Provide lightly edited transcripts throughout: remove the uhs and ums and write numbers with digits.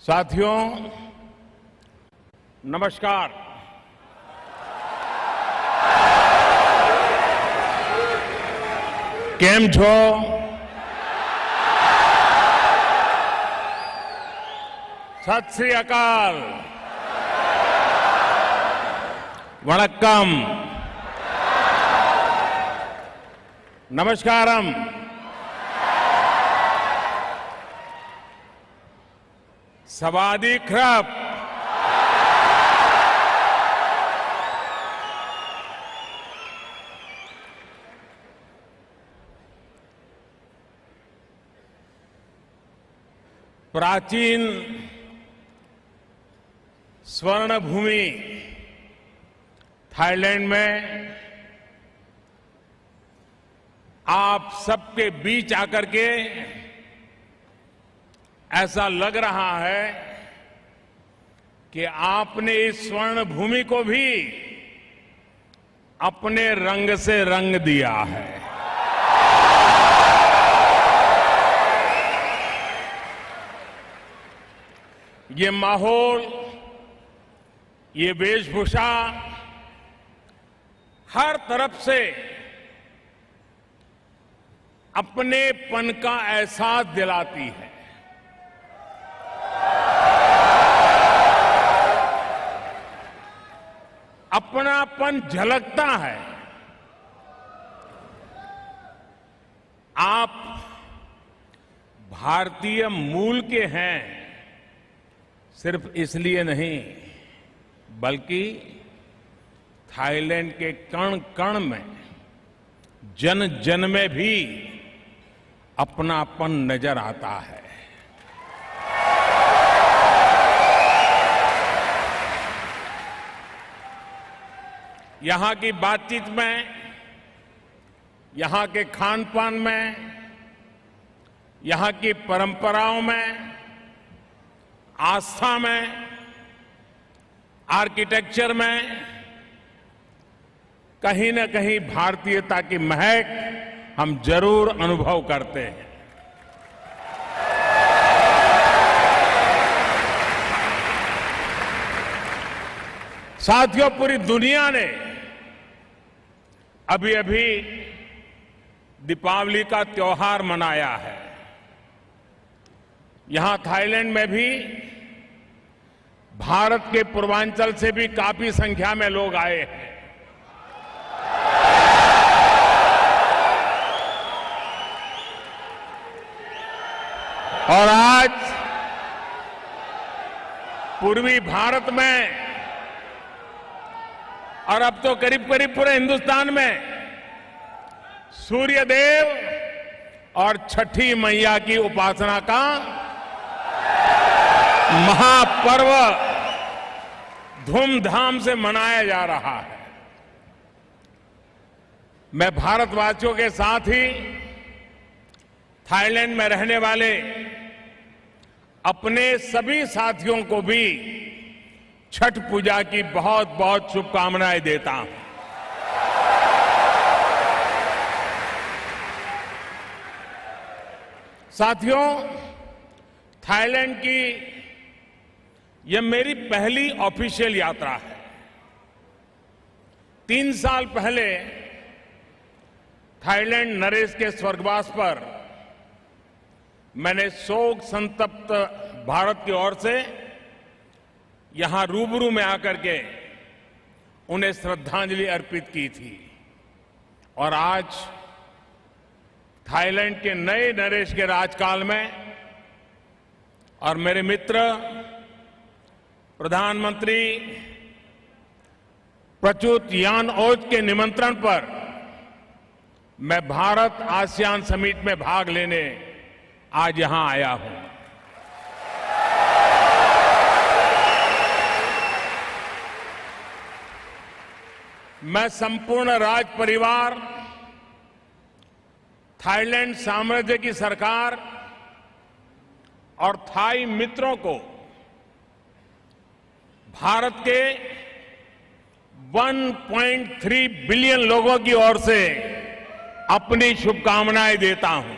साथियों, नमस्कार। केम छो? सत श्री अकाल, वणक्कम, नमस्कारम। सवादी क्रप। प्राचीन स्वर्ण भूमि थाईलैंड में आप सबके बीच आकर के ऐसा लग रहा है कि आपने इस स्वर्ण भूमि को भी अपने रंग से रंग दिया है। ये माहौल, ये वेशभूषा हर तरफ से अपनेपन का एहसास दिलाती है। अपनापन झलकता है। आप भारतीय मूल के हैं सिर्फ इसलिए नहीं, बल्कि थाईलैंड के कण कण में, जन जन में भी अपनापन नजर आता है। यहां की बातचीत में, यहां के खान पान में, यहां की परंपराओं में, आस्था में, आर्किटेक्चर में कहीं न कहीं भारतीयता की महक हम जरूर अनुभव करते हैं। साथियों, पूरी दुनिया ने अभी अभी दीपावली का त्योहार मनाया है। यहां थाईलैंड में भी भारत के पूर्वांचल से भी काफी संख्या में लोग आए हैं। और आज पूर्वी भारत में और अब तो करीब करीब पूरे हिंदुस्तान में सूर्य देव और छठी मैया की उपासना का महापर्व धूमधाम से मनाया जा रहा है। मैं भारतवासियों के साथ ही थाईलैंड में रहने वाले अपने सभी साथियों को भी छठ पूजा की बहुत बहुत शुभकामनाएं देता हूं। साथियों, थाईलैंड की यह मेरी पहली ऑफिशियल यात्रा है। 3 साल पहले थाईलैंड नरेश के स्वर्गवास पर मैंने शोक संतप्त भारत की ओर से यहां रूबरू में आकर के उन्हें श्रद्धांजलि अर्पित की थी। और आज थाईलैंड के नए नरेश के राजकाल में और मेरे मित्र प्रधानमंत्री प्रचुत यान ओच के निमंत्रण पर मैं भारत आसियान समिट में भाग लेने आज यहां आया हूं। मैं संपूर्ण राज परिवार, थाईलैंड साम्राज्य की सरकार और थाई मित्रों को भारत के 1.3 बिलियन लोगों की ओर से अपनी शुभकामनाएं देता हूं।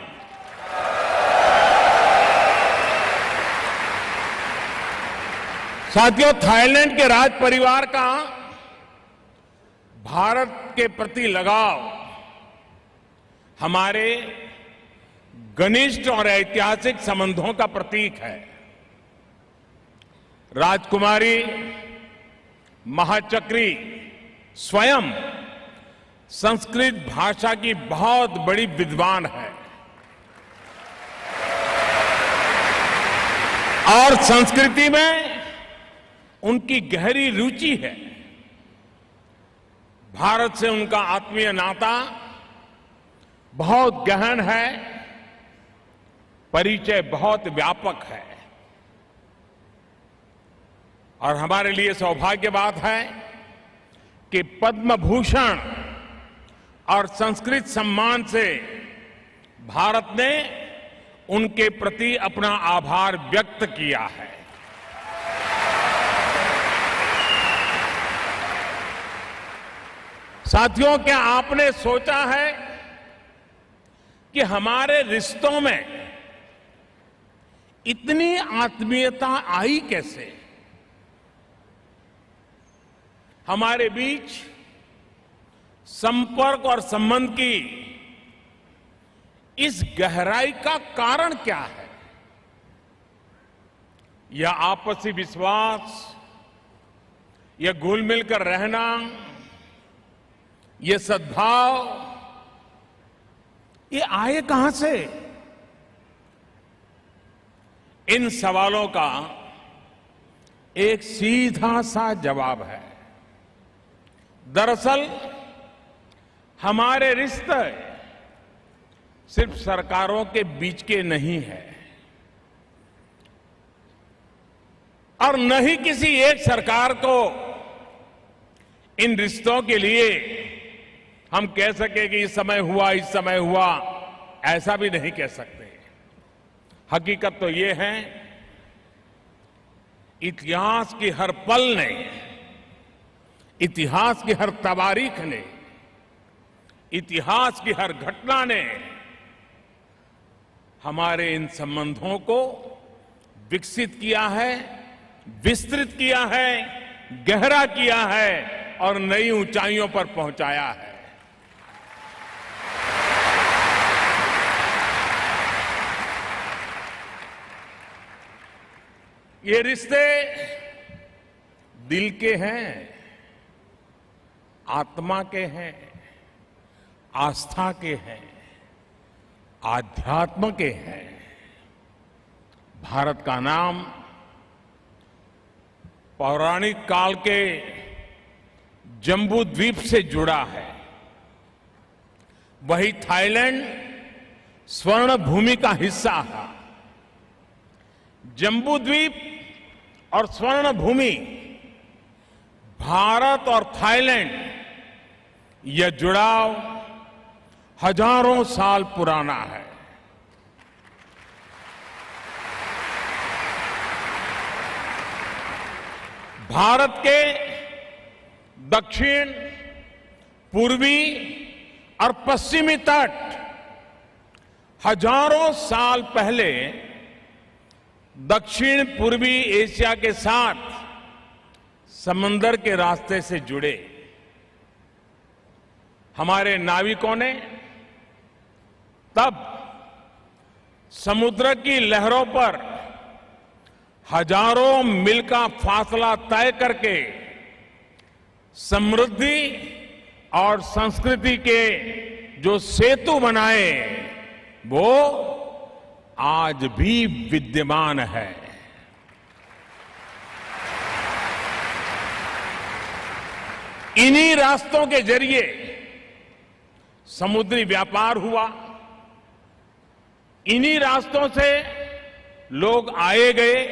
साथियों, थाईलैंड के राज परिवार का भारत के प्रति लगाव हमारे घनिष्ठ और ऐतिहासिक संबंधों का प्रतीक है। राजकुमारी महाचक्री स्वयं संस्कृत भाषा की बहुत बड़ी विद्वान है और संस्कृति में उनकी गहरी रुचि है। भारत से उनका आत्मीय नाता बहुत गहन है, परिचय बहुत व्यापक है और हमारे लिए सौभाग्य बात है कि पद्म भूषण और संस्कृत सम्मान से भारत ने उनके प्रति अपना आभार व्यक्त किया है। साथियों, क्या आपने सोचा है कि हमारे रिश्तों में इतनी आत्मीयता आई कैसे? हमारे बीच संपर्क और संबंध की इस गहराई का कारण क्या है? यह आपसी विश्वास, यह घुल मिलकर रहना, ये सद्भाव, ये आए कहां से? इन सवालों का एक सीधा सा जवाब है। दरअसल हमारे रिश्ते सिर्फ सरकारों के बीच के नहीं है और न ही किसी एक सरकार को इन रिश्तों के लिए हम कह सके कि इस समय हुआ, ऐसा भी नहीं कह सकते। हकीकत तो ये है, इतिहास की हर पल ने, इतिहास की हर तवारीख ने, इतिहास की हर घटना ने हमारे इन संबंधों को विकसित किया है, विस्तृत किया है, गहरा किया है और नई ऊंचाइयों पर पहुंचाया है। ये रिश्ते दिल के हैं, आत्मा के हैं, आस्था के हैं, आध्यात्म के हैं। भारत का नाम पौराणिक काल के जम्बू द्वीप से जुड़ा है। वही थाईलैंड स्वर्ण भूमि का हिस्सा था। जम्बू द्वीप और स्वर्ण भूमि, भारत और थाईलैंड, यह जुड़ाव हजारों साल पुराना है। भारत के दक्षिण, पूर्वी और पश्चिमी तट हजारों साल पहले दक्षिण पूर्वी एशिया के साथ समंदर के रास्ते से जुड़े। हमारे नाविकों ने तब समुद्र की लहरों पर हजारों मील का फासला तय करके समृद्धि और संस्कृति के जो सेतु बनाए, वो आज भी विद्यमान है। इन्हीं रास्तों के जरिए समुद्री व्यापार हुआ, इन्हीं रास्तों से लोग आए गए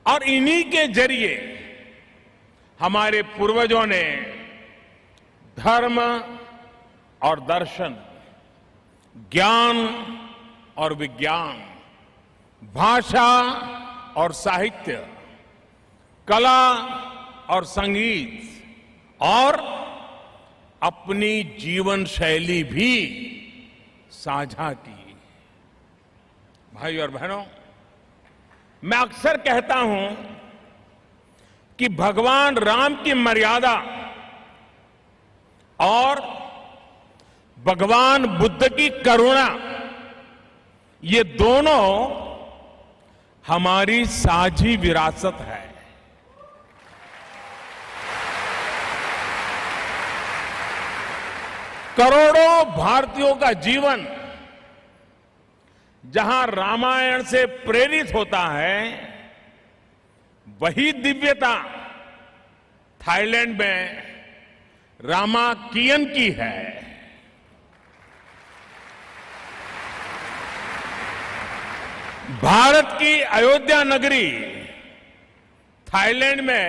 और इन्हीं के जरिए हमारे पूर्वजों ने धर्म और दर्शन, ज्ञान और विज्ञान, भाषा और साहित्य, कला और संगीत और अपनी जीवन शैली भी साझा की। भाई और बहनों, मैं अक्सर कहता हूं कि भगवान राम की मर्यादा और भगवान बुद्ध की करुणा, ये दोनों हमारी साझी विरासत है। करोड़ों भारतीयों का जीवन जहां रामायण से प्रेरित होता है, वही दिव्यता थाईलैंड में रामाकियन की है। भारत की अयोध्या नगरी थाईलैंड में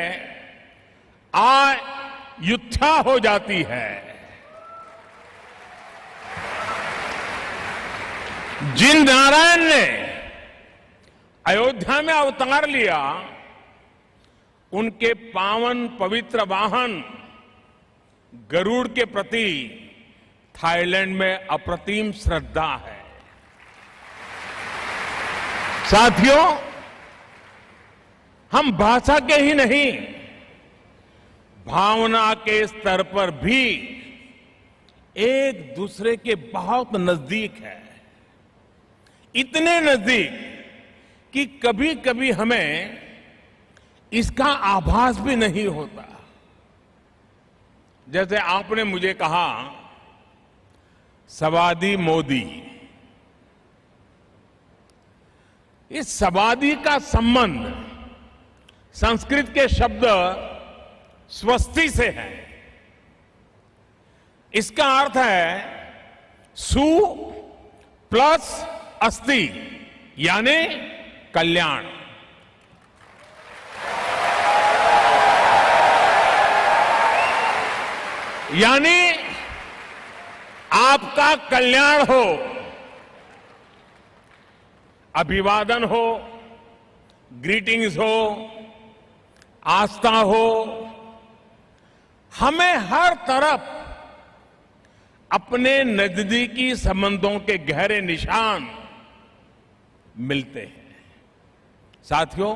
अयोध्या हो जाती है। जिन नारायण ने अयोध्या में अवतार लिया, उनके पावन पवित्र वाहन गरुड़ के प्रति थाईलैंड में अप्रतिम श्रद्धा है। साथियों, हम भाषा के ही नहीं, भावना के स्तर पर भी एक दूसरे के बहुत नजदीक है। इतने नजदीक कि कभी कभी हमें इसका आभास भी नहीं होता। जैसे आपने मुझे कहा सवादी मोदी, इस सवादी का संबंध संस्कृत के शब्द स्वस्ति से है। इसका अर्थ है सु प्लस अस्ति, यानी कल्याण। यानी आपका कल्याण हो, अभिवादन हो, ग्रीटिंग्स हो, आस्था हो, हमें हर तरफ अपने नजदीकी संबंधों के गहरे निशान मिलते हैं। साथियों,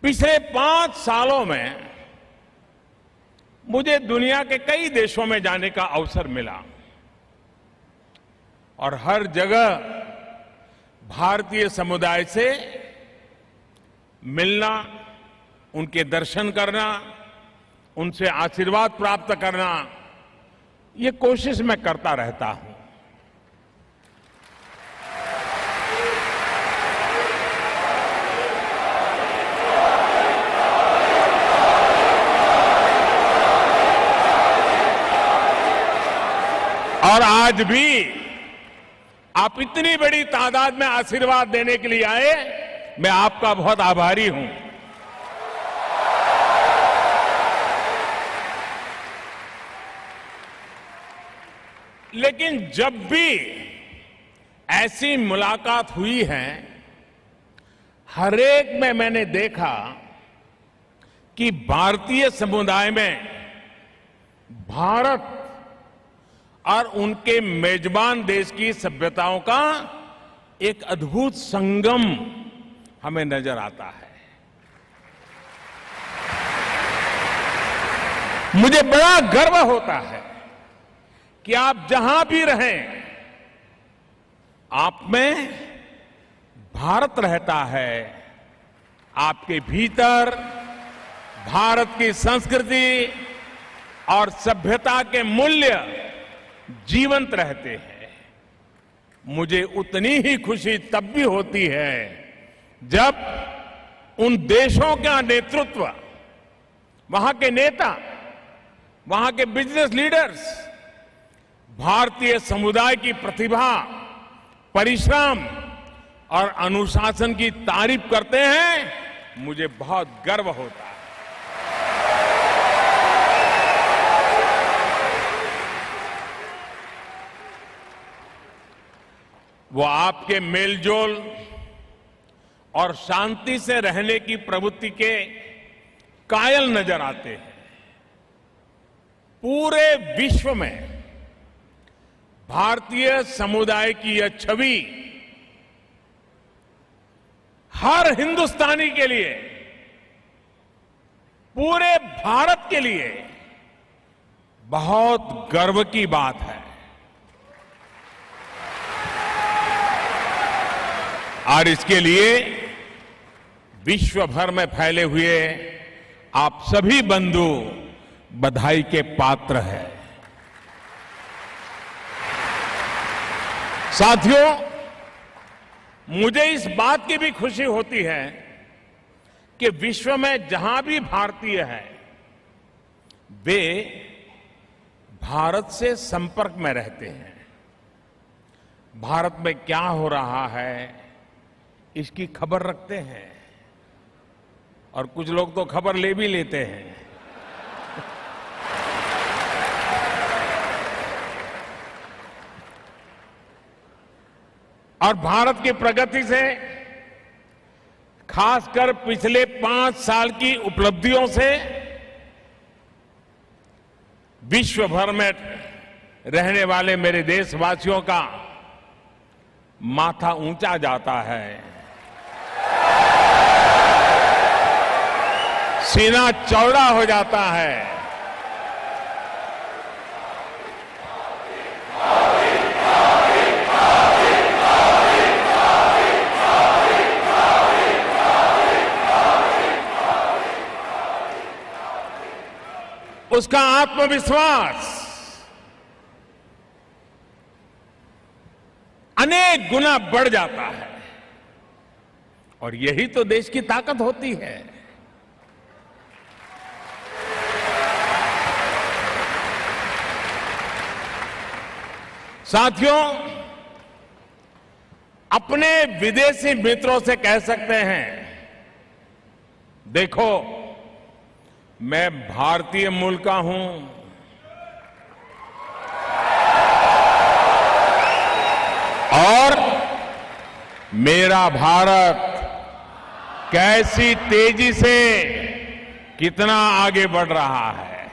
पिछले 5 सालों में मुझे दुनिया के कई देशों में जाने का अवसर मिला और हर जगह भारतीय समुदाय से मिलना, उनके दर्शन करना, उनसे आशीर्वाद प्राप्त करना, ये कोशिश मैं करता रहता हूं। और आज भी आप इतनी बड़ी तादाद में आशीर्वाद देने के लिए आए, मैं आपका बहुत आभारी हूं। लेकिन जब भी ऐसी मुलाकात हुई है, हर एक में मैंने देखा कि भारतीय समुदाय में भारत और उनके मेजबान देश की सभ्यताओं का एक अद्भुत संगम हमें नजर आता है। मुझे बड़ा गर्व होता है कि आप जहां भी रहें, आप में भारत रहता है। आपके भीतर भारत की संस्कृति और सभ्यता के मूल्य जीवंत रहते हैं। मुझे उतनी ही खुशी तब भी होती है जब उन देशों का नेतृत्व, वहां के नेता, वहां के बिजनेस लीडर्स भारतीय समुदाय की प्रतिभा, परिश्रम और अनुशासन की तारीफ करते हैं। मुझे बहुत गर्व होता है। वो आपके मेलजोल और शांति से रहने की प्रवृत्ति के कायल नजर आते हैं। पूरे विश्व में भारतीय समुदाय की यह छवि हर हिंदुस्तानी के लिए, पूरे भारत के लिए बहुत गर्व की बात है। और इसके लिए विश्व भर में फैले हुए आप सभी बंधु बधाई के पात्र हैं। साथियों, मुझे इस बात की भी खुशी होती है कि विश्व में जहां भी भारतीय हैं, वे भारत से संपर्क में रहते हैं। भारत में क्या हो रहा है इसकी खबर रखते हैं, और कुछ लोग तो खबर ले भी लेते हैं। और भारत की प्रगति से, खासकर पिछले 5 साल की उपलब्धियों से विश्व भर में रहने वाले मेरे देशवासियों का माथा ऊंचा जाता है, सीना चौड़ा हो जाता है। उसका आत्मविश्वास अनेक गुना बढ़ जाता है, और यही तो देश की ताकत होती है। साथियों, अपने विदेशी मित्रों से कह सकते हैं, देखो मैं भारतीय मूल का हूं, और मेरा भारत कैसी तेजी से कितना आगे बढ़ रहा है।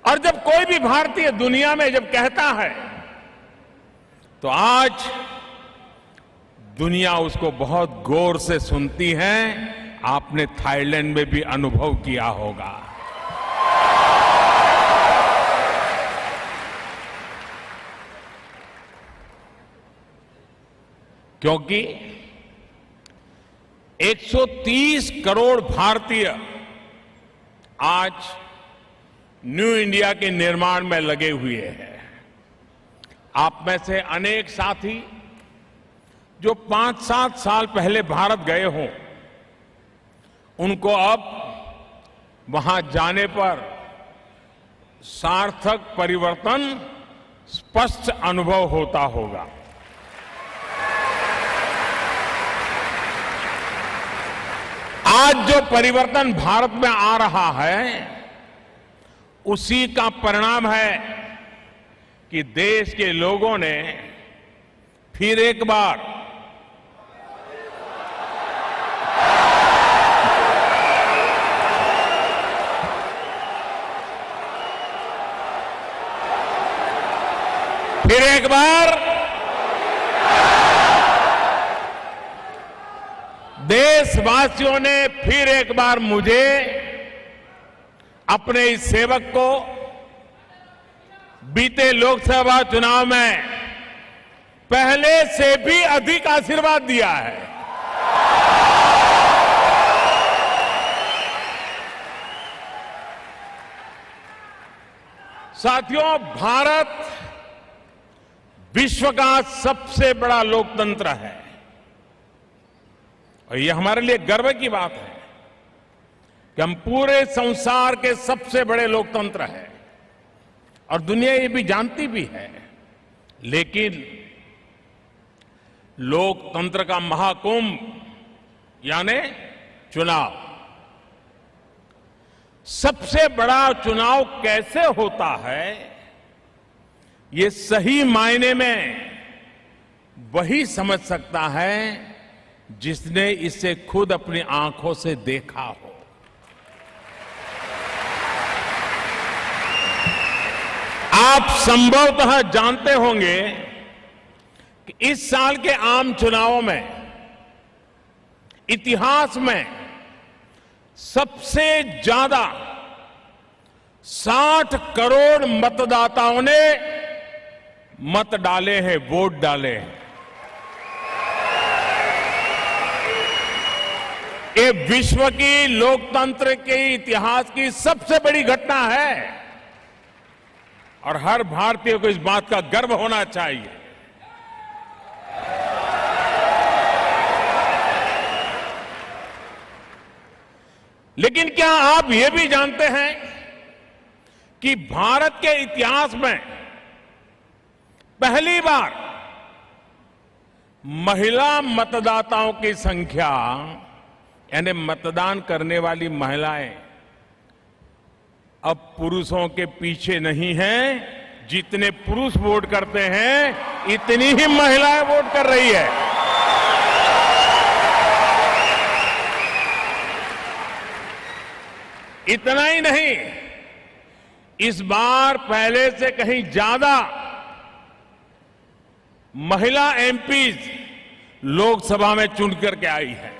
और जब कोई भी भारतीय दुनिया में जब कहता है, तो आज दुनिया उसको बहुत गौर से सुनती है। आपने थाईलैंड में भी अनुभव किया होगा। क्योंकि 130 करोड़ भारतीय आज न्यू इंडिया के निर्माण में लगे हुए हैं। आप में से अनेक साथी जो 5-7 साल पहले भारत गए हों, उनको अब वहां जाने पर सार्थक परिवर्तन स्पष्ट अनुभव होता होगा। आज जो परिवर्तन भारत में आ रहा है, उसी का परिणाम है कि देश के लोगों ने फिर एक बार देशवासियों ने फिर एक बार मुझे, अपने इस सेवक को, बीते लोकसभा चुनाव में पहले से भी अधिक आशीर्वाद दिया है। साथियों, भारत विश्व का सबसे बड़ा लोकतंत्र है, और यह हमारे लिए गर्व की बात है कि हम पूरे संसार के सबसे बड़े लोकतंत्र हैं, और दुनिया ये भी जानती भी है। लेकिन लोकतंत्र का महाकुंभ यानी चुनाव, सबसे बड़ा चुनाव कैसे होता है, ये सही मायने में वही समझ सकता है जिसने इसे खुद अपनी आंखों से देखा हो। आप संभवतः जानते होंगे कि इस साल के आम चुनावों में इतिहास में सबसे ज्यादा 60 करोड़ मतदाताओं ने मत डाले हैं, वोट डाले हैं। ये विश्व की लोकतंत्र के इतिहास की सबसे बड़ी घटना है और हर भारतीय को इस बात का गर्व होना चाहिए। लेकिन क्या आप ये भी जानते हैं कि भारत के इतिहास में पहली बार महिला मतदाताओं की संख्या, यानी मतदान करने वाली महिलाएं, अब पुरुषों के पीछे नहीं हैं। जितने पुरुष वोट करते हैं इतनी ही महिलाएं वोट कर रही है। इतना ही नहीं, इस बार पहले से कहीं ज्यादा महिला एमपीज लोकसभा में चुन करके आई है।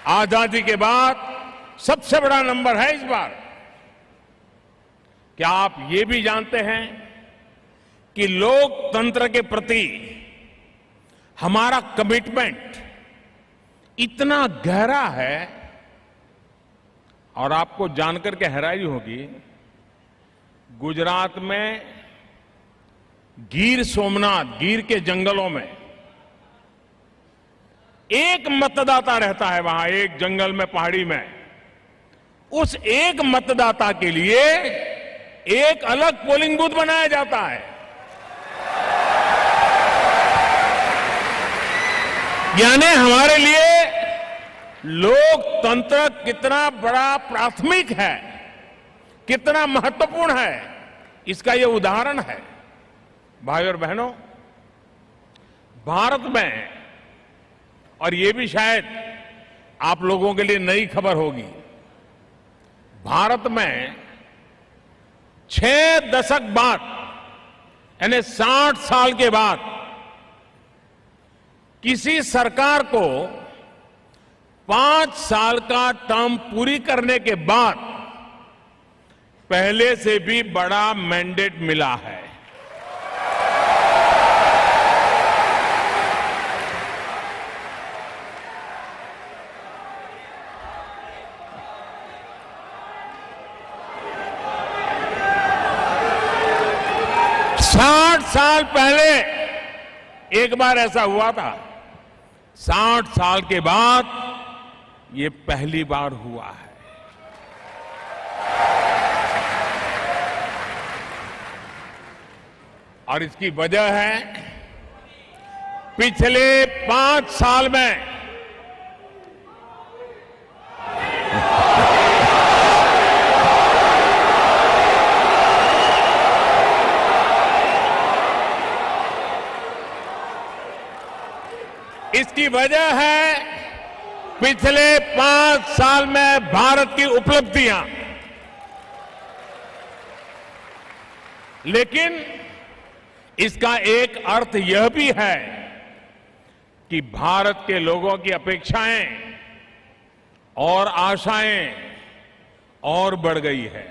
आजादी के बाद सबसे बड़ा नंबर है इस बार। क्या आप ये भी जानते हैं कि लोकतंत्र के प्रति हमारा कमिटमेंट इतना गहरा है, और आपको जानकर के हैरानी होगी, गुजरात में गिर सोमनाथ, गिर के जंगलों में एक मतदाता रहता है, वहां एक जंगल में, पहाड़ी में। उस एक मतदाता के लिए एक अलग पोलिंग बूथ बनाया जाता है। यानी हमारे लिए लोकतंत्र कितना बड़ा प्राथमिक है, कितना महत्वपूर्ण है, इसका यह उदाहरण है। भाई और बहनों, भारत में, और ये भी शायद आप लोगों के लिए नई खबर होगी, भारत में 6 दशक बाद, यानी 60 साल के बाद, किसी सरकार को 5 साल का टर्म पूरी करने के बाद पहले से भी बड़ा मैंडेट मिला है। साल पहले एक बार ऐसा हुआ था, 60 साल के बाद ये पहली बार हुआ है। और इसकी वजह है, पिछले 5 साल में इसकी वजह है पिछले 5 साल में भारत की उपलब्धियां। लेकिन इसका एक अर्थ यह भी है कि भारत के लोगों की अपेक्षाएं और आशाएं और बढ़ गई है।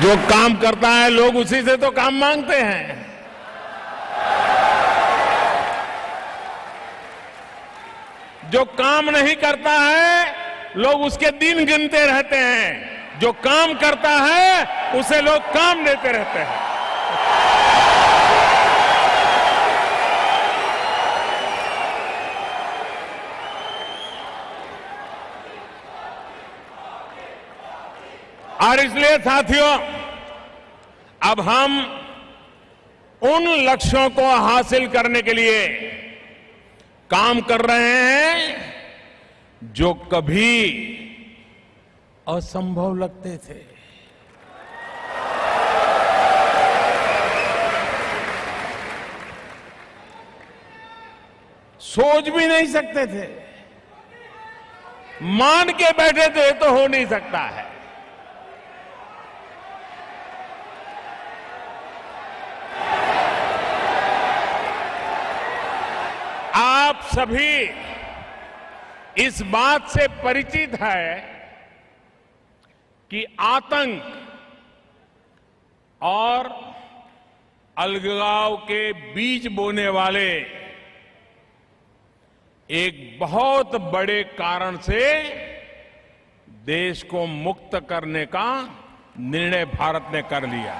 जो काम करता है लोग उसी से तो काम मांगते हैं। जो काम नहीं करता है लोग उसके दिन गिनते रहते हैं, जो काम करता है उसे लोग काम देते रहते हैं। और इसलिए साथियों, अब हम उन लक्ष्यों को हासिल करने के लिए काम कर रहे हैं जो कभी असंभव लगते थे। सोच भी नहीं सकते थे। मान के बैठे थे तो हो नहीं सकता है। आप सभी इस बात से परिचित है कि आतंक और अलगाव के बीज बोने वाले एक बहुत बड़े कारण से देश को मुक्त करने का निर्णय भारत ने कर लिया।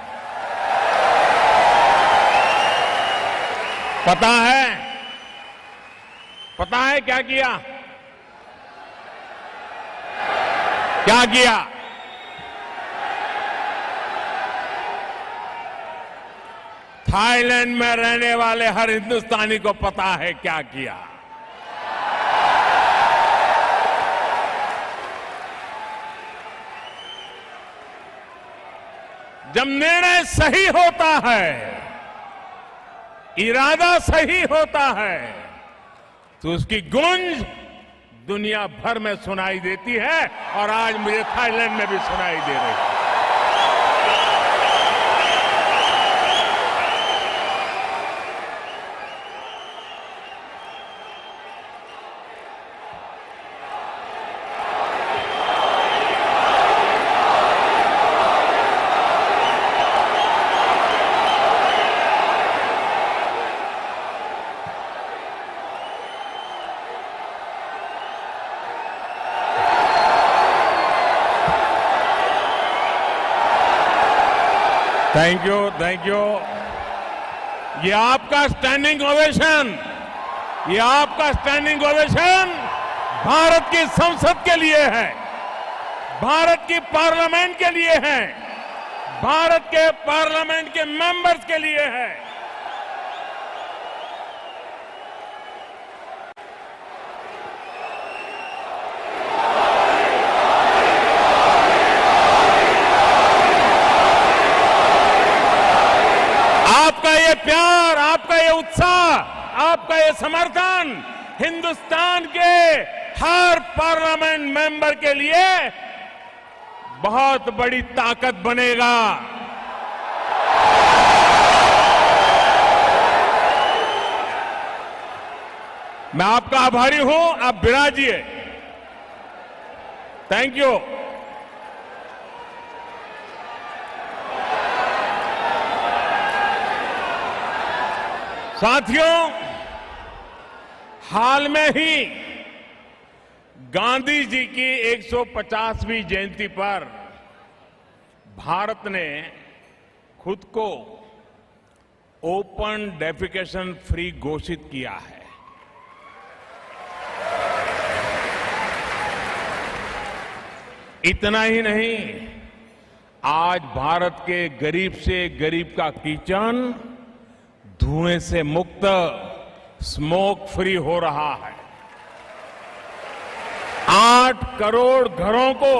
पता है क्या किया? क्या किया? थाईलैंड में रहने वाले हर हिंदुस्तानी को पता है क्या किया। जब निर्णय सही होता है, इरादा सही होता है, तो उसकी गूंज दुनिया भर में सुनाई देती है और आज मुझे थाईलैंड में भी सुनाई दे रही है। Thank you. ये आपका स्टैंडिंग ओवेशन भारत की संसद के लिए है, भारत की पार्लियामेंट के लिए है, भारत के पार्लियामेंट के मेंबर्स के लिए है। आपका ये प्यार, आपका ये उत्साह, आपका ये समर्थन हिंदुस्तान के हर पार्लियामेंट मेंबर के लिए बहुत बड़ी ताकत बनेगा। मैं आपका आभारी हूं, आप विराजिए। Thank you. साथियों, हाल में ही गांधी जी की 150वीं जयंती पर भारत ने खुद को ओपन डेफिकेशन फ्री घोषित किया है। इतना ही नहीं, आज भारत के गरीब से गरीब का किचन धुएं से मुक्त, स्मोक फ्री हो रहा है। 8 करोड़ घरों को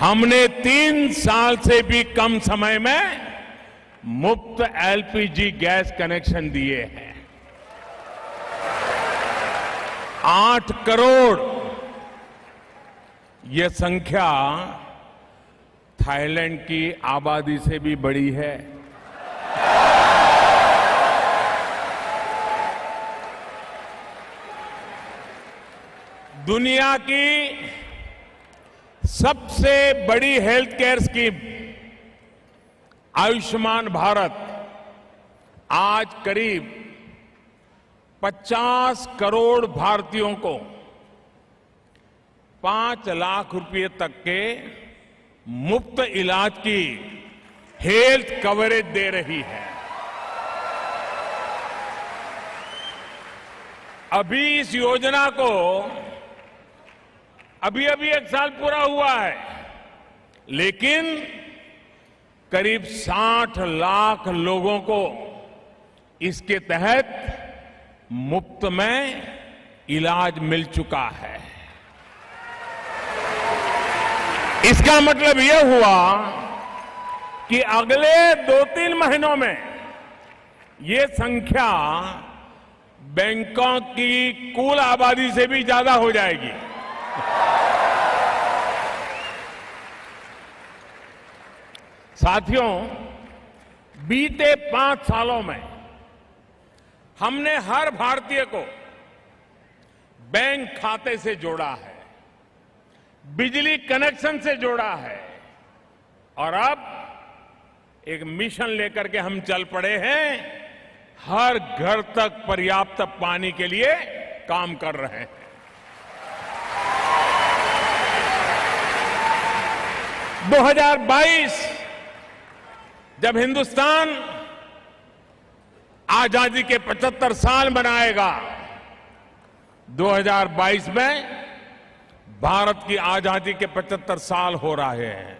हमने 3 साल से भी कम समय में मुफ्त एलपीजी गैस कनेक्शन दिए हैं। 8 करोड़, यह संख्या थाईलैंड की आबादी से भी बड़ी है। दुनिया की सबसे बड़ी health care scheme Ayushman Bharat आज करीब 50 करोड़ भारतीयों को 5 लाख रुपए तक के मुफ्त इलाज की हेल्थ कवरेज दे रही है। अभी इस योजना को अभी 1 साल पूरा हुआ है, लेकिन करीब 60 लाख लोगों को इसके तहत मुफ्त में इलाज मिल चुका है। इसका मतलब यह हुआ कि अगले 2-3 महीनों में ये संख्या बैंकॉक की कुल आबादी से भी ज्यादा हो जाएगी। साथियों, बीते 5 सालों में हमने हर भारतीय को बैंक खाते से जोड़ा है, बिजली कनेक्शन से जोड़ा है और अब एक मिशन लेकर के हम चल पड़े हैं, हर घर तक पर्याप्त पानी के लिए काम कर रहे हैं। - 2022 जब हिंदुस्तान आजादी के 75 साल मनाएगा, 2022 में भारत की आजादी के 75 साल हो रहे हैं।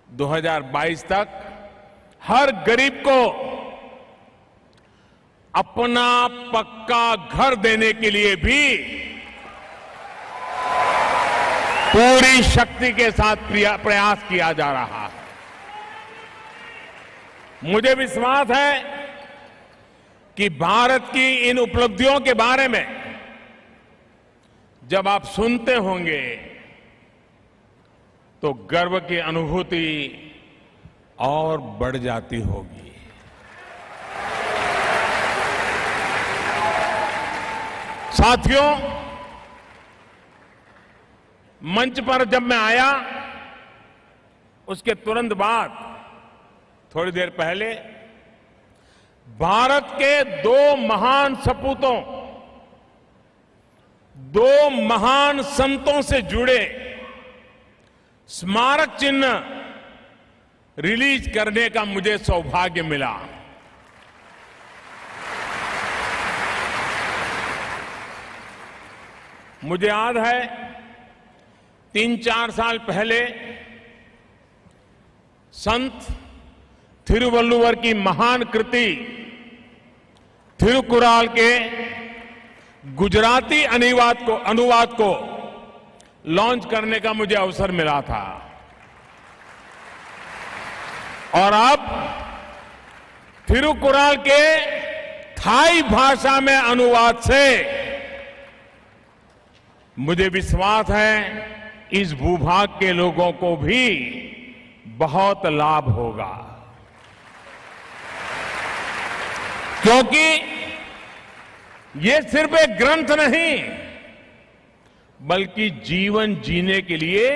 2022 तक हर गरीब को अपना पक्का घर देने के लिए भी पूरी शक्ति के साथ प्रयास किया जा रहा है। मुझे विश्वास है कि भारत की इन उपलब्धियों के बारे में जब आप सुनते होंगे तो गर्व की अनुभूति और बढ़ जाती होगी। साथियों, मंच पर जब मैं आया उसके तुरंत बाद थोड़ी देर पहले भारत के 2 महान सपूतों, 2 महान संतों से जुड़े स्मारक चिन्ह रिलीज करने का मुझे सौभाग्य मिला। मुझे याद है 3-4 साल पहले संत थिरुवल्लुवर की महान कृति थिरुकुराल के गुजराती अनुवाद को लॉन्च करने का मुझे अवसर मिला था और अब थिरुकुराल के थाई भाषा में अनुवाद से मुझे विश्वास है इस भूभाग के लोगों को भी बहुत लाभ होगा, क्योंकि ये सिर्फ एक ग्रंथ नहीं बल्कि जीवन जीने के लिए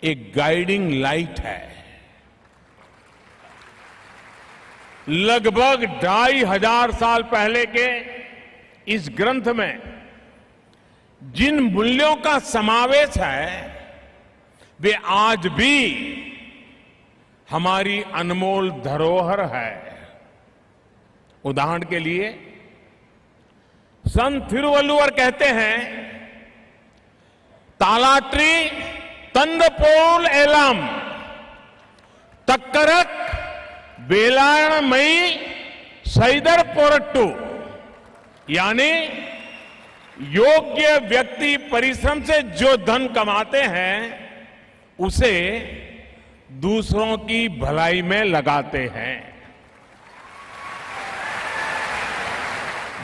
एक गाइडिंग लाइट है। लगभग 2500 साल पहले के इस ग्रंथ में जिन मूल्यों का समावेश है वे आज भी हमारी अनमोल धरोहर है। उदाहरण के लिए संत थिरुवल्लुवर कहते हैं, तालाट्री तंदपोल एलम तक्करक बेलायणमयी सैदर पोरट्टू, यानी योग्य व्यक्ति परिश्रम से जो धन कमाते हैं उसे दूसरों की भलाई में लगाते हैं।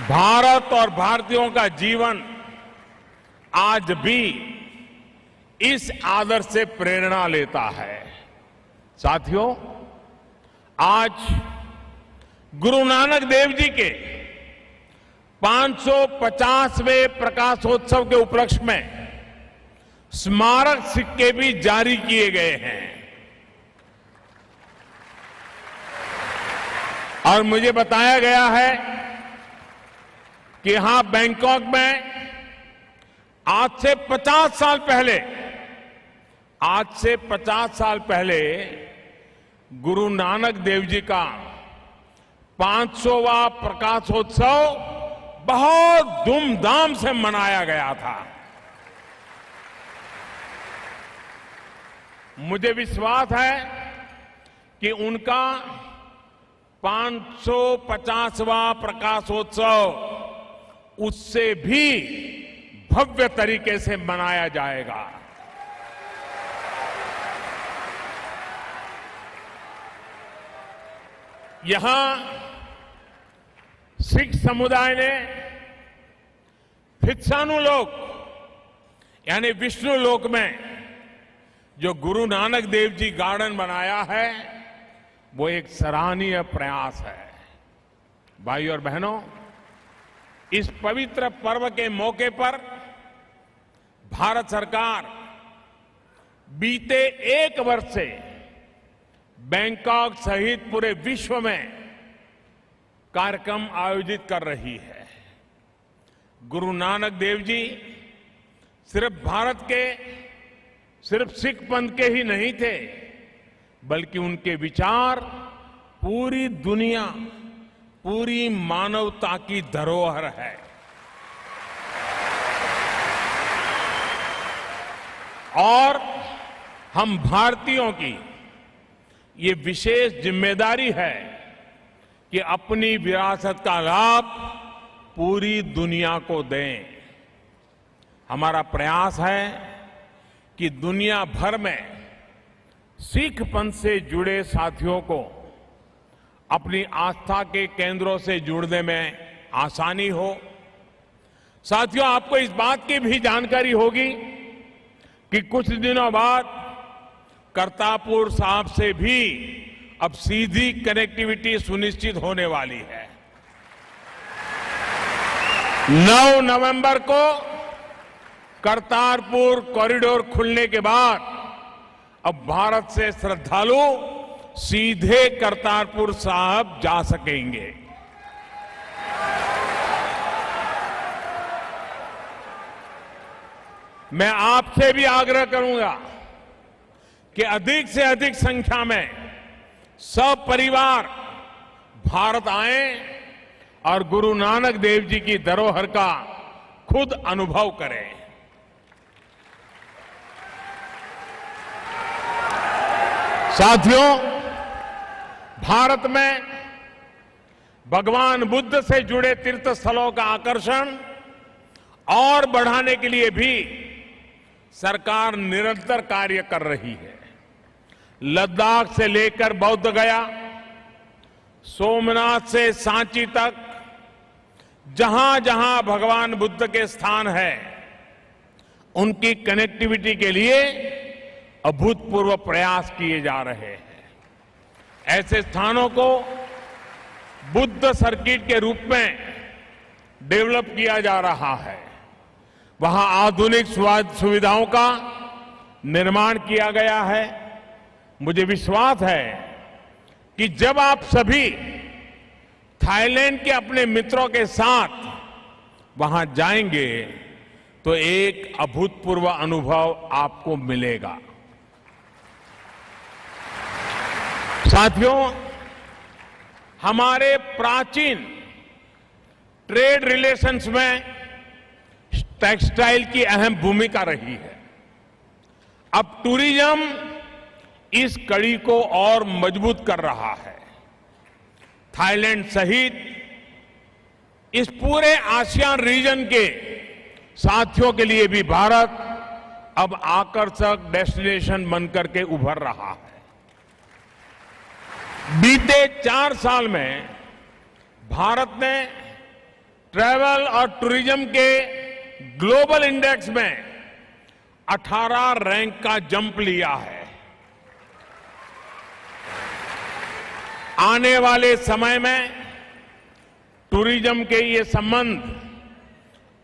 भारत और भारतीयों का जीवन आज भी इस आदर्श से प्रेरणा लेता है। साथियों, आज गुरु नानक देव जी के 550वें प्रकाशोत्सव के उपलक्ष्य में स्मारक सिक्के भी जारी किए गए हैं और मुझे बताया गया है कि यहां बैंकॉक में आज से 50 साल पहले गुरु नानक देव जी का 500वां प्रकाशोत्सव बहुत धूमधाम से मनाया गया था। मुझे विश्वास है कि उनका 550वां प्रकाशोत्सव उससे भी भव्य तरीके से मनाया जाएगा। यहां सिख समुदाय ने फित्सानु लोक यानी विष्णु लोक में जो गुरु नानक देव जी गार्डन बनाया है वो एक सराहनीय प्रयास है। भाई और बहनों, इस पवित्र पर्व के मौके पर भारत सरकार बीते एक वर्ष से बैंकॉक सहित पूरे विश्व में कार्यक्रम आयोजित कर रही है। गुरु नानक देव जी सिर्फ भारत के, सिर्फ सिख पंथ के ही नहीं थे, बल्कि उनके विचार पूरी दुनिया, पूरी मानवता की धरोहर है। और हम भारतीयों की ये विशेष जिम्मेदारी है कि अपनी विरासत का लाभ पूरी दुनिया को दें। हमारा प्रयास है कि दुनिया भर में सिख पंथ से जुड़े साथियों को अपनी आस्था के केंद्रों से जुड़ने में आसानी हो। साथियों, आपको इस बात की भी जानकारी होगी कि कुछ दिनों बाद करतारपुर साहिब से भी अब सीधी कनेक्टिविटी सुनिश्चित होने वाली है। 9 नवंबर को करतारपुर कॉरिडोर खुलने के बाद अब भारत से श्रद्धालु सीधे करतारपुर साहिब जा सकेंगे। मैं आपसे भी आग्रह करूंगा कि अधिक से अधिक संख्या में सब परिवार भारत आएं और गुरु नानक देव जी की धरोहर का खुद अनुभव करें। साथियों, भारत में भगवान बुद्ध से जुड़े तीर्थ स्थलों का आकर्षण और बढ़ाने के लिए भी सरकार निरंतर कार्य कर रही है। लद्दाख से लेकर बौद्ध गया, सोमनाथ से सांची तक जहां जहां भगवान बुद्ध के स्थान है, उनकी कनेक्टिविटी के लिए अभूतपूर्व प्रयास किए जा रहे हैं। ऐसे स्थानों को बुद्ध सर्किट के रूप में डेवलप किया जा रहा है। वहां आधुनिक सुविधाओं का निर्माण किया गया है। मुझे विश्वास है कि जब आप सभी थाईलैंड के अपने मित्रों के साथ वहां जाएंगे तो एक अभूतपूर्व अनुभव आपको मिलेगा। साथियों, हमारे प्राचीन ट्रेड रिलेशंस में टेक्सटाइल की अहम भूमिका रही है। अब टूरिज्म इस कड़ी को और मजबूत कर रहा है। थाईलैंड सहित इस पूरे आसियान रीजन के साथियों के लिए भी भारत अब आकर्षक डेस्टिनेशन बनकर के उभर रहा है। बीते 4 साल में भारत ने ट्रैवल और टूरिज्म के ग्लोबल इंडेक्स में 18 रैंक का जंप लिया है। आने वाले समय में टूरिज्म के ये संबंध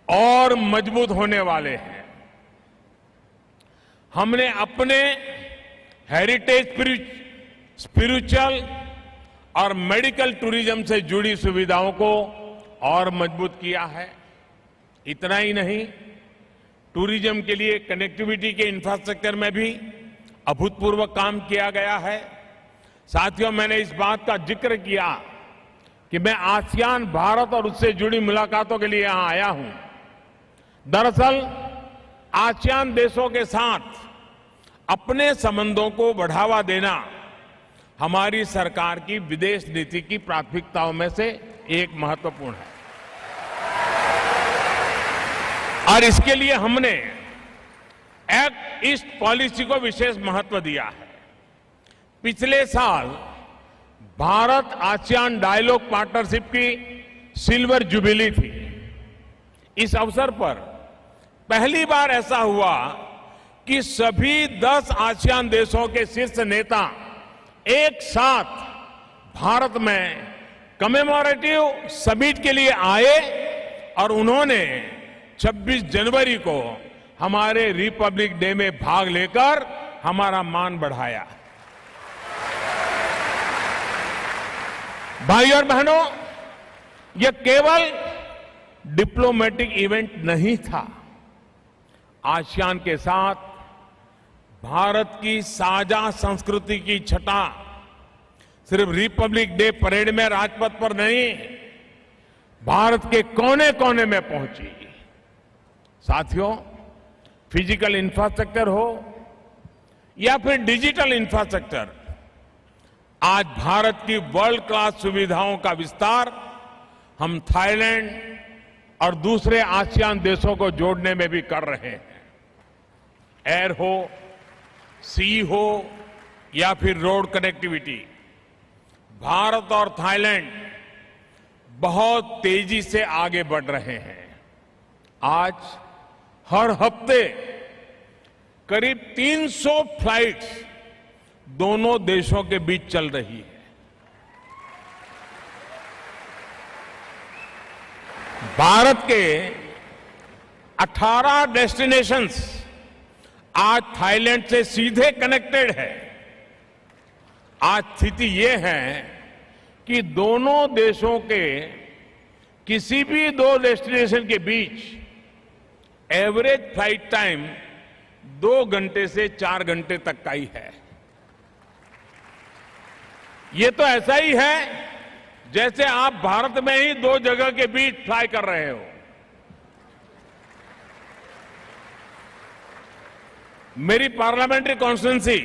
और मजबूत होने वाले हैं। हमने अपने हेरिटेज स्पिरिचुअल और मेडिकल टूरिज्म से जुड़ी सुविधाओं को और मजबूत किया है। इतना ही नहीं, टूरिज्म के लिए कनेक्टिविटी के इंफ्रास्ट्रक्चर में भी अभूतपूर्व काम किया गया है। साथियों, मैंने इस बात का जिक्र किया कि मैं आसियान भारत और उससे जुड़ी मुलाकातों के लिए यहां आया हूं। दरअसल आसियान देशों के साथ अपने संबंधों को बढ़ावा देना हमारी सरकार की विदेश नीति की प्राथमिकताओं में से एक महत्वपूर्ण है और इसके लिए हमने एक्ट ईस्ट पॉलिसी को विशेष महत्व दिया है। पिछले साल भारत आसियान डायलॉग पार्टनरशिप की सिल्वर जुबिली थी। इस अवसर पर पहली बार ऐसा हुआ कि सभी 10 आसियान देशों के शीर्ष नेता एक साथ भारत में कमेमोरेटिव समिट के लिए आए और उन्होंने 26 जनवरी को हमारे रिपब्लिक डे में भाग लेकर हमारा मान बढ़ाया। भाई और बहनों, यह केवल डिप्लोमेटिक इवेंट नहीं था। आसियान के साथ भारत की साझा संस्कृति की छटा सिर्फ रिपब्लिक डे परेड में राजपथ पर नहीं, भारत के कोने कोने में पहुंची। साथियों, फिजिकल इंफ्रास्ट्रक्चर हो या फिर डिजिटल इंफ्रास्ट्रक्चर, आज भारत की वर्ल्ड क्लास सुविधाओं का विस्तार हम थाईलैंड और दूसरे आसियान देशों को जोड़ने में भी कर रहे हैं। एयर हो, सी हो या फिर रोड कनेक्टिविटी, भारत और थाईलैंड बहुत तेजी से आगे बढ़ रहे हैं। आज हर हफ्ते करीब 300 फ्लाइट्स दोनों देशों के बीच चल रही है। भारत के 18 डेस्टिनेशंस आज थाईलैंड से सीधे कनेक्टेड है। आज स्थिति यह है कि दोनों देशों के किसी भी 2 डेस्टिनेशन के बीच एवरेज फ्लाइट टाइम 2 घंटे से 4 घंटे तक का ही है। ये तो ऐसा ही है जैसे आप भारत में ही 2 जगह के बीच फ्लाई कर रहे हो। मेरी पार्लियामेंट्री कॉन्स्टिट्यूंसी,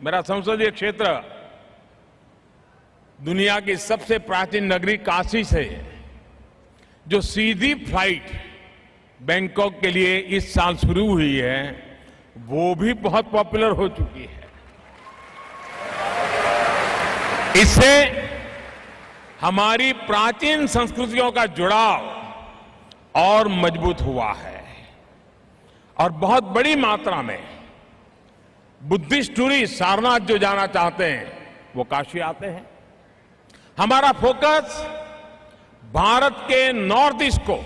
मेरा संसदीय क्षेत्र, दुनिया की सबसे प्राचीन नगरी काशी से जो सीधी फ्लाइट बैंकॉक के लिए इस साल शुरू हुई है, वो भी बहुत पॉपुलर हो चुकी है। इससे हमारी प्राचीन संस्कृतियों का जुड़ाव और मजबूत हुआ है और बहुत बड़ी मात्रा में बुद्धिस्ट टूरिस्ट सारनाथ जो जाना चाहते हैं वो काशी आते हैं। हमारा फोकस भारत के नॉर्थ ईस्ट को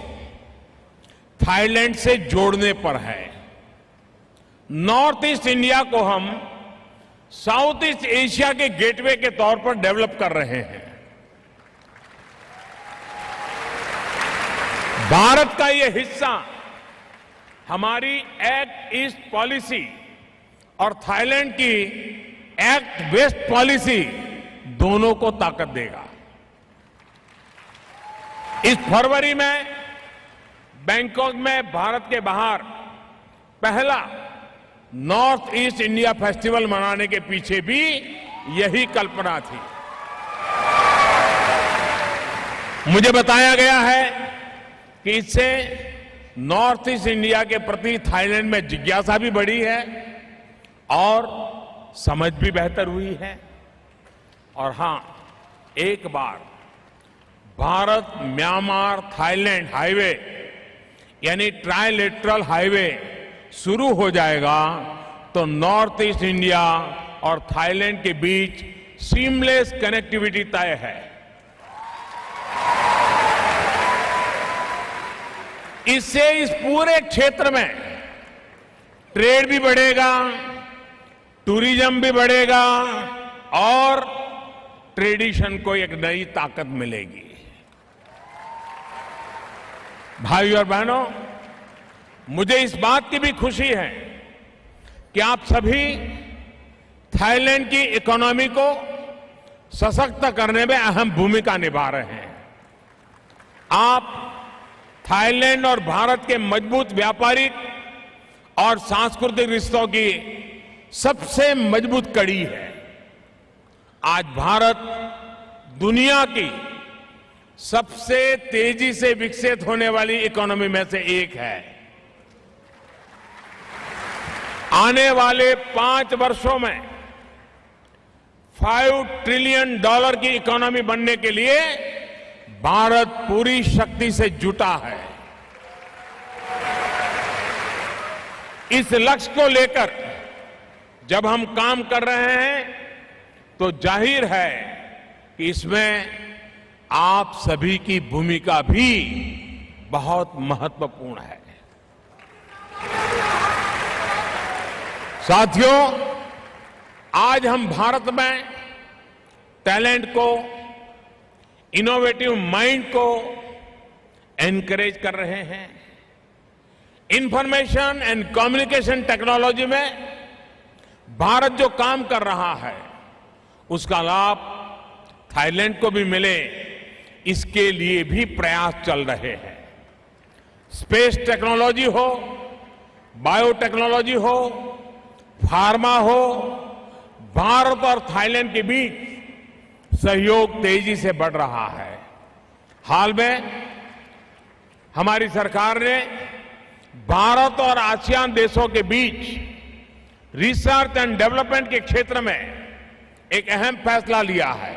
थाईलैंड से जोड़ने पर है। नॉर्थ ईस्ट इंडिया को हम साउथ ईस्ट एशिया के गेटवे के तौर पर डेवलप कर रहे हैं। भारत का ये हिस्सा हमारी एक्ट ईस्ट पॉलिसी और थाईलैंड की एक्ट वेस्ट पॉलिसी दोनों को ताकत देगा। इस फरवरी में बैंकॉक में भारत के बाहर पहला नॉर्थ ईस्ट इंडिया फेस्टिवल मनाने के पीछे भी यही कल्पना थी। मुझे बताया गया है कि इससे नॉर्थ ईस्ट इंडिया के प्रति थाईलैंड में जिज्ञासा भी बढ़ी है और समझ भी बेहतर हुई है। और हां, एक बार भारत म्यांमार थाईलैंड हाईवे यानी ट्राइलेटरल हाईवे शुरू हो जाएगा तो नॉर्थ ईस्ट इंडिया और थाईलैंड के बीच सीमलेस कनेक्टिविटी तय है। इससे इस पूरे क्षेत्र में ट्रेड भी बढ़ेगा, टूरिज्म भी बढ़ेगा और ट्रेडिशन को एक नई ताकत मिलेगी। भाइयों और बहनों, मुझे इस बात की भी खुशी है कि आप सभी थाईलैंड की इकोनॉमी को सशक्त करने में अहम भूमिका निभा रहे हैं। आप थाईलैंड और भारत के मजबूत व्यापारिक और सांस्कृतिक रिश्तों की सबसे मजबूत कड़ी है। आज भारत दुनिया की सबसे तेजी से विकसित होने वाली इकोनॉमी में से एक है। आने वाले 5 वर्षों में $5 ट्रिलियन की इकोनॉमी बनने के लिए भारत पूरी शक्ति से जुटा है। इस लक्ष्य को लेकर जब हम काम कर रहे हैं तो जाहिर है कि इसमें आप सभी की भूमिका भी बहुत महत्वपूर्ण है। साथियों, आज हम भारत में टैलेंट को, इनोवेटिव माइंड को एनकरेज कर रहे हैं। इंफॉर्मेशन एंड कम्युनिकेशन टेक्नोलॉजी में भारत जो काम कर रहा है उसका लाभ थाईलैंड को भी मिले, इसके लिए भी प्रयास चल रहे हैं। स्पेस टेक्नोलॉजी हो, बायोटेक्नोलॉजी हो, फार्मा हो, भारत और थाईलैंड के बीच सहयोग तेजी से बढ़ रहा है। हाल में हमारी सरकार ने भारत और आसियान देशों के बीच रिसर्च एंड डेवलपमेंट के क्षेत्र में एक अहम फैसला लिया है।